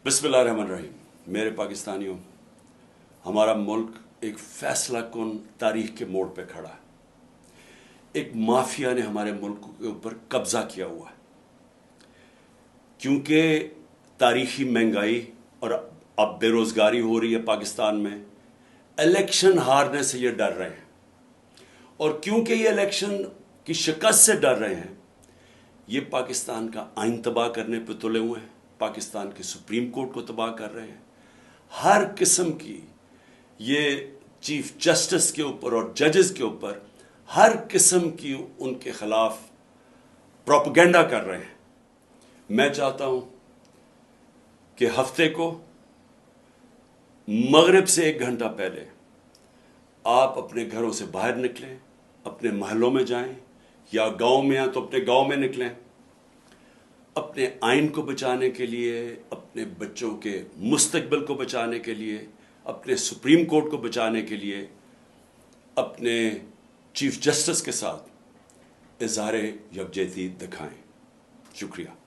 बिस्मिल्लाहिर्रहमानिर्रहीम। मेरे पाकिस्तानियों, हमारा मुल्क एक फैसला कुन तारीख के मोड़ पे खड़ा है। एक माफिया ने हमारे मुल्क के ऊपर कब्जा किया हुआ है, क्योंकि तारीखी महंगाई और अब बेरोजगारी हो रही है पाकिस्तान में। इलेक्शन हारने से ये डर रहे हैं, और क्योंकि ये इलेक्शन की शिकस्त से डर रहे हैं, ये पाकिस्तान का आइन तबाह करने पे तुले हुए हैं, पाकिस्तान की सुप्रीम कोर्ट को तबाह कर रहे हैं। हर किस्म की ये चीफ जस्टिस के ऊपर और जजेस के ऊपर हर किस्म की उनके खिलाफ प्रोपेगेंडा कर रहे हैं। मैं चाहता हूं कि हफ्ते को मगरिब से 1 घंटा पहले आप अपने घरों से बाहर निकलें, अपने महलों में जाएं, या गांव में हैं तो अपने गांव में निकलें, अपने आइन को बचाने के लिए, अपने बच्चों के मुस्तकबिल को बचाने के लिए, अपने सुप्रीम कोर्ट को बचाने के लिए, अपने चीफ जस्टिस के साथ इज़हार यकजहती दिखाएं। शुक्रिया।